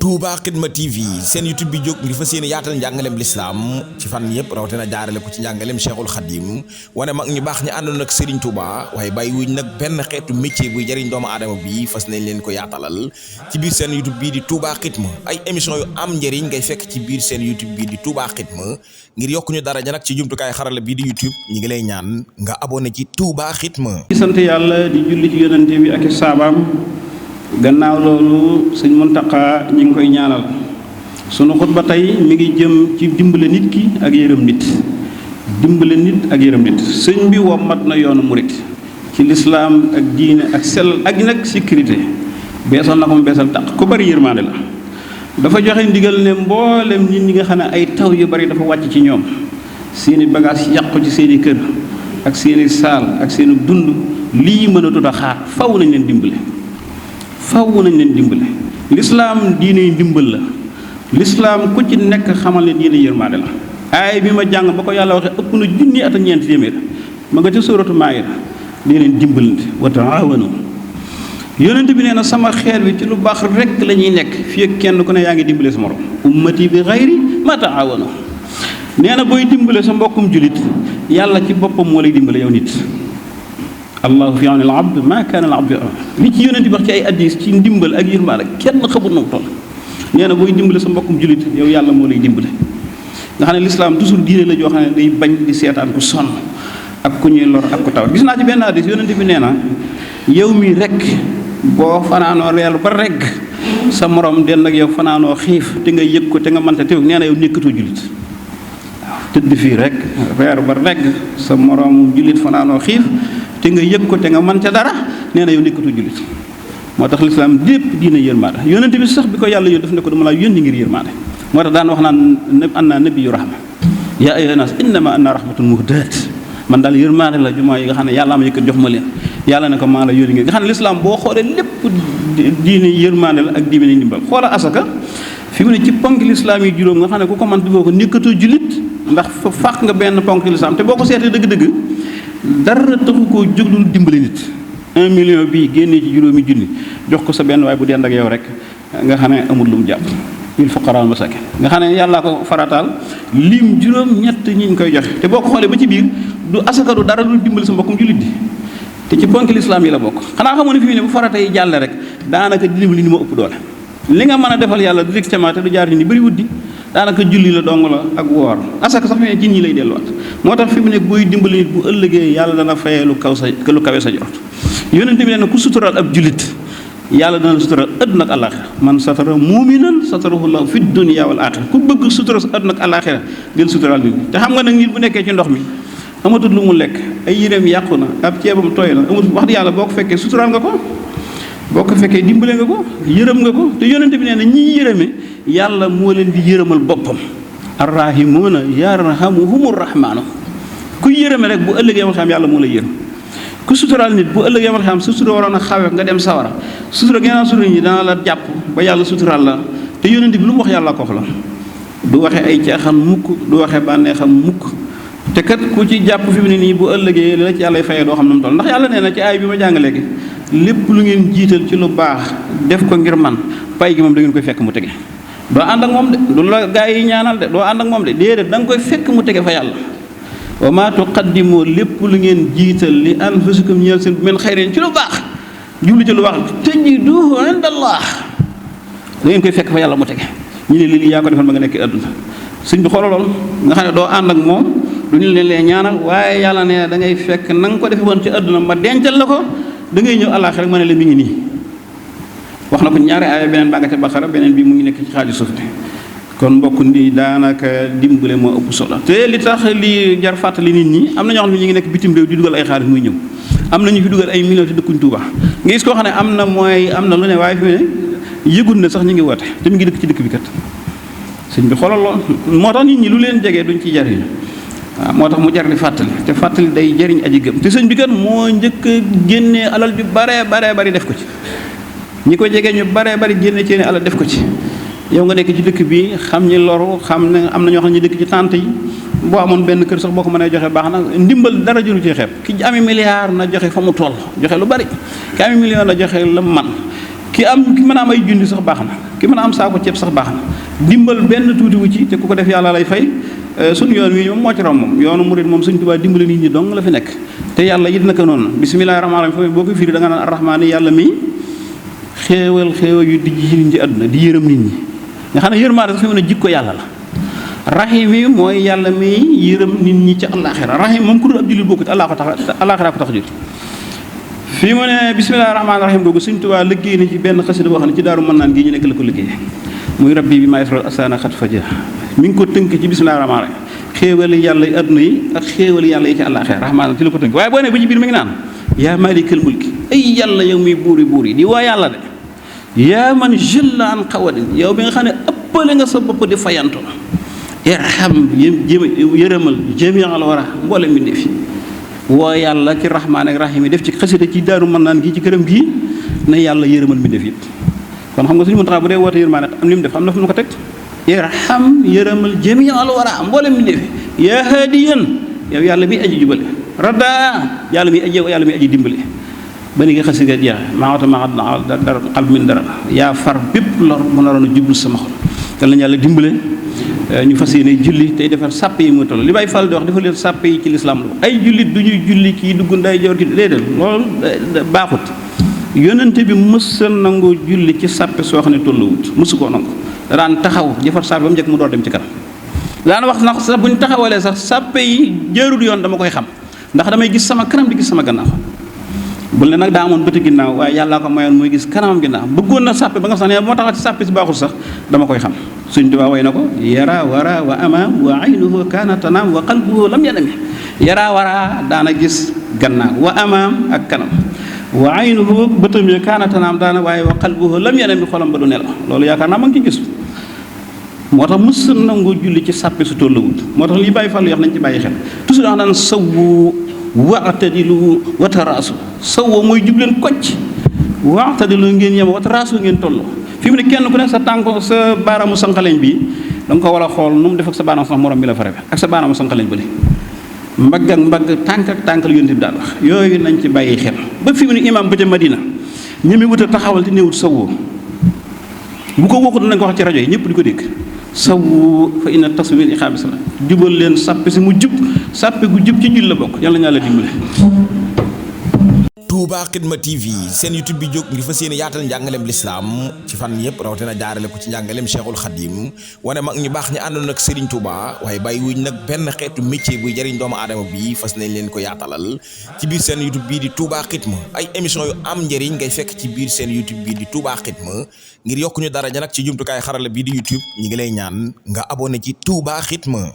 Touba Xidma TV seen YouTube bi jóg ngir fas yéene yaatal njàngaleem lislaam ci fan yëpp rawatina jaarale ko ci njàngaleem Cheikhul Khadim wane mag ñu baax ñi àndoon ak Serigne Touba waaye bàyyi wuñ nag benn xeetu métier buy jëriñ doomu aadama bi fas nañ leen ko yaatalal ci biir seen YouTube bii di Touba Xidma ay émission yu am njëriñ ngay fekk ci biir seen YouTube bii di Touba Xidma ngir yokku ñu daraja nag ci jumtukaay xarala bii di YouTube ñi ngi lay ñaan nga abonné ci Touba Xidma. di sant yàlla di julli ci yonente bi ak i saabaam gannaaw loolu sëñ Muntaxa ñi ngi koy ñaanal sunu xutba tey mi ngi jëm ci dimbale nit ki ak yërëm nit sëñ bi wommat na yoonu murit ci lislaam ak diine ak sell ak nag sécurité beesal na ko mu beesal tàq ku bari yërmaande la dafa joxe ndigal ne mboolem nit ñi nga xam ne ay taw yu bari dafa wàcc ci ñoom seeni bagage yàqu ci seeni kër ak seeni saal ak seeni dund lii mënatut a xaar faw nañ leen dimbale lislaam diine ndimbal la lislaam ku ci nekk xamal ne diine yërmaande la aay bi ma jàng ba ko yàlla waxee ëpp na junni at ak ñeenti téeméer ma nga ca sóoratu Maayida dee leen dimbalante wa taawanu yonent bi nee na sama xeet bi ci lu baax rek la ñuy nekk fii ak kenn ku ne yaa ngi dimbale sa morom ummati bi xayri ma taawanu nee na booy dimbale sa mbokkum julit yàlla ci boppam moo lay dimbale yow nit allahu fi awni al abd ma kaana al abd li ci yonent bi wax ci ay addis ci ndimbal ak yërmaande kenn xamul na mu toll nee na booy dimbale sa mbokkum julit yow yàlla moo lay dimbale nga xam ne lislaam toujours diine la joo xam ne day bañ di seetaan ku sonn ak ku ñuy lor ak ku taw gis naa ci benn addis yonent bi nee na yow mi rek boo fanaanoo reelu ba regg sa morom den ak yow fanaanoo xiif te nga yëg ko te nga mënta teew nee na yow nekkatoo julit waaw tëdd fii rek reer ba regg sa morom julit fanaanoo xiif te nga yëg ko te nga mën ca dara nee na yow nekkatu jullit moo tax lislaam lépp diina yërmaande yónnente bi sax bi ko yàlla yónni daf ne ko dama laa yónni ngir yërmaande moo tax daan wax naan anna nabiyyu rahma yaa ayyuhan naas innama anna rahmatun muhdaat man daal yërmaande la jumaa yi nga xam ne yàlla ma yëkkat jox ma leen yàlla ne ko maa la yónni ngir nga xam ne lislaam boo xoolee lépp diine yërmaande la ak diine ndimbal xoola asaka fi mu ne ci ponk lislaam yi juróom nga xam ne ku ko mën defoo ko nekkatoo jullit ndax fa fàq nga benn ponk lislaam te boo ko seetee dëgg-dëgg dara taxu koo jóg lu dimbali nit 1 million bii génnee ci juróomi junni jox ko sa benn waaye bu dend ak yow rek nga xam ne amul lu mu jàpp il fuqaraa wal masaakiin nga xam ne yàllaa ko farataal lim juróom-ñett ñi ñu koy joxe te boo ko xoolee ba ci biir du asaka du dara lu dimbali sa mbokkum jullit di te ci ponk lislaam yi la bokk xanaa xamoon ne fi mu ne bu farata yi jàlle rek daanaka di dimbali ni ma ëpp doole li nga mën a defal yàlla directement te du jaar ni bëri wut di daanaka julli la dong la ak woor asaka sax fi ne ci ñi lay delluwaat moo tax fi mu ne buy dimbali nit bu ëllëgee yàlla dana fayee lu kawe sa jort yonent bi nee na ku sutural ab jullit yàlla dana sutural àdduna ak àllaaxira man satara mu'minan satarahu llahu fi dunya wal aaxira ku bëgg sutural sa àdduna ak àllaaxira del sutural nit te xam nga nag nit bu nekkee ci ndox mi amatul lu mu lekk ay yéreem yàqu na ab ceebam tooy na amatul wax di yàlla boo ko fekkee sutural nga ko boo ko fekkee dimbale nga ko yërëm nga ko te yonent bi nee na ñi yërëme yàlla moo leen di yërëmal boppam arrahimuuna yarhamuhumur rahmaanu ku yërëme rek bu ëllëgee yamal xam yàlla moo la yërëm ku sutural nit bu ëllëgee yamal xam sutura waroon a xawe nga dem sawara sutura gennaaw sutura ñi dana la jàpp ba yàlla sutural la te yonent bi lu mu wax yàlla ko wax la du waxe ay caaxaan mukk du waxe bànneexam mukk te kat ku ci jàpp fi mu ne nii bu ëllëgee li la ci yàlla fayee doo xam ne mu toll ndax yàlla nee na ci aay bi ma jàng léegi lépp lu ngeen jiital ci lu baax def ko ngir man pay gi moom da ngeen koy fekk mu tege doo ànd ak moom de du la gaa yi ñaanal de doo ànd ak moom de déedéet da nga koy fekk mu tege fa yàlla wa maa tuqaddimu lépp lu ngeen jiital li anfusikum ñeel seen men xayrin ci lu baax jublu ci lu baax tajiduhu indallah da ngeen koy fekk fa yàlla mu tege ñu ne lii yaa ko defal ba nga nekk àdduna sëñ bi xoolal lool nga xam ne doo ànd ak moom du ñu leen lee ñaanal waaye yàlla ne da ngay fekk na nga ko defe woon ci àdduna ma dencal la ko da ngay ñëw àllaaxira rek ma ne la mi ngi nii wax na ko ñaari aaya beneen baa nga ca Baqara beneen bi mu ngi nekk ci xaaju suuf bi kon mbokk ndi daanaka dimbale moo ëpp solo te li tax li jar fàttali nit ñi am na ñoo xam ne ñu ngi nekk bitim réew di dugal ay xaalis muy ñëw am na ñu fi dugal ay millions te dëkkuñ Tuuba nga gis koo xam ne am na mooy am na lu ne waaye fi mu ne yëgul na sax ñu ngi woote te mu ngi dëkk ci dëkk bi kat sëñ bi xoolal lool moo tax nit ñi lu leen jegee duñ ci jariñ waaw moo tax mu jar di fàttali te fàttali day jariñ aji gëm te sëñ bi kat moo njëkk a génnee alal ju baree bari def ko ci ñi ko jegee ñu baree bari génne ci alal def ko ci yow nga nekk ci dëkk bi xam ñi loru xam ne am na ñoo xam ne ñu dëkk ci tànt yi boo amoon benn kër sax boo ko mënee joxe baax na ndimbal dara jëru ci xeeb ki ami milliard na joxe fa mu toll joxe lu bari ki ami million na joxe la man ki mën a am ay junni sax baax na ki mën a am saako ceeb sax baax na dimbal benn tuuti wu ci te ku ko def yàlla lay fay. suñu yoon wi moom moo ci rom moom yoonu murid moom Sëñ Tuubaa dimbale nit ñi dong la fi nekk te yàlla it naka noonu bismillaahi rahmaani rahiim boo ko firi da nga naan arrahmaani yàlla mi xéewal yu dijj ci nit ñi ci àdduna di yërëm nit ñi nga xam ne yërmaande sax fi mën a jikko yàlla la rahim yi mooy yàlla mi yërëm nit ñi ci àllaaxira rahim moom ku dul ab jullit bokkut àllaaxira ko tax jul fii mu ne bismillaahi rahmaani rahiim googu Sëñ Tuubaa liggéey na ci benn xasida boo xam ne ci daaru mën naan gi ñu nekk la ko liggéey muy rabbi bi maa yasral asaana xat faja mi ngi ko tënk ci bismillaahi rahmaani rahiim xéewali yàlla yi àdduna yi ak xéewali yàlla yi ci àllaaxira rahmaan ci la ko tënk waaye boo ne ba ci biir mi ngi naan yaa maalikal mulki ay yàlla yow muy buuri di waa yàlla de yaa man jëlla an xawadin yow bi nga xam ne ëppale nga sa bopp di fayanto irham yërëmal jamial wara mboole mi def woo yàlla ci rahmaan ak rahim yi def ci xasida ci daaru mën naan gi ci këram gii na yàlla yërëmal mi def yëpp kon xam nga suñu mën taxaa bu dee woote yërmaane am li mu def am na fu mu ko teg irham yërëmal jami al wara mboolem mi defe yaa haadiyan yow yàlla mi aji jubale radda yàlla mi aji dimbale ba ni nga xasi nga jeex maawata maa dara xal min dara yaa far bépp lor mu naroon a jublu sama xol te lañu yàlla dimbale ñu fas yéene julli tey defar sàpp yi mu toll li bay fal di wax dafa leen sàpp yi ci lislaam la ay jullit du ñuy julli kii dugg nday joor ki déedéet loolu baaxut yonente bi mësal nangu julli ci sàppe soo xam ne tolluwut mësu koo nangu daan taxaw jëfar sàppe ba mu njëkk mu door dem ci kanam daan wax ndax sax bu ñu taxawalee sax sàppe yi jërul yoon dama koy xam ndax damay gis sama kanam di gis sama gannaaw bul ne nag daa amoon bëti ginnaaw waaye yàllaa ko mayoon muy gis kanamam ginnaaw bëggoon na sàppe ba nga sax ne moo taxaw ci sàppe si baaxul sax dama koy xam Sëñ Tuubaa way na ko yara wara wa amaam wa aynuhu kaana tanaam wa qalbuhu lam yanami yara wara daana gis gannaaw wa amaam ak kanam wa aynuhu bëtam ya kaana tanaam daana waaye wa qalbuhu lam yanami xolam ba du nelaw loolu yaakaar naa ma ngi ci gis moo tax mës nangu julli ci sàppe su tollawut moo tax li bàyyi fàllu yox nañ ci bàyyi xel toujours dax daan sawwu wa'tadilu wa taraasu sawwu mooy jubleen kocc wa'tadilu ngeen yem wa taraasu ngeen tolloo fi mu ne kenn ku nekk sa tànk sa baaraamu sanqaleñ bi da nga ko war a xool nu mu def ak sa baaraamu sax morom bi la fa refe ak sa baaraamu sanqaleñ bële mbagg ak mbagg tànk ak tànk la yonent bi daan wax yooyu nañ ci bàyyi xel ba fi mu ne imaam ba ca Madina ñi wut a taxawal te néewut sawwu bu ko waxut nañ ko wax ci rajo yi ñëpp di ko dégg sawwu fa inna taswil iqaami sala jubal leen sàppe si mu jub sàppe gu jub ci jul la bokk yàlla ñaa la dimbale. Touba Xidma TV seen YouTube bi jóg ngir fas yéene yaatal njàngaleem lislaam ci fan yëpp rawatina jaarale ko ci njàngaleem Cheikhul Khadim wane mag ñu baax ñi àndoon ak Serigne Touba waaye bàyyi wuñ nag benn xeetu métier buy jëriñ doomu aadama bi fas nañ leen ko yaatalal ci biir seen YouTube bii di Touba Xidma ay émission yu am njëriñ ngay fekk ci biir seen YouTube bii di Touba Xidma ngir yokk ñu daraja nag ci jumtukaay xarala bii di YouTube ñi ngi lay ñaan nga abonné ci Touba Xidma.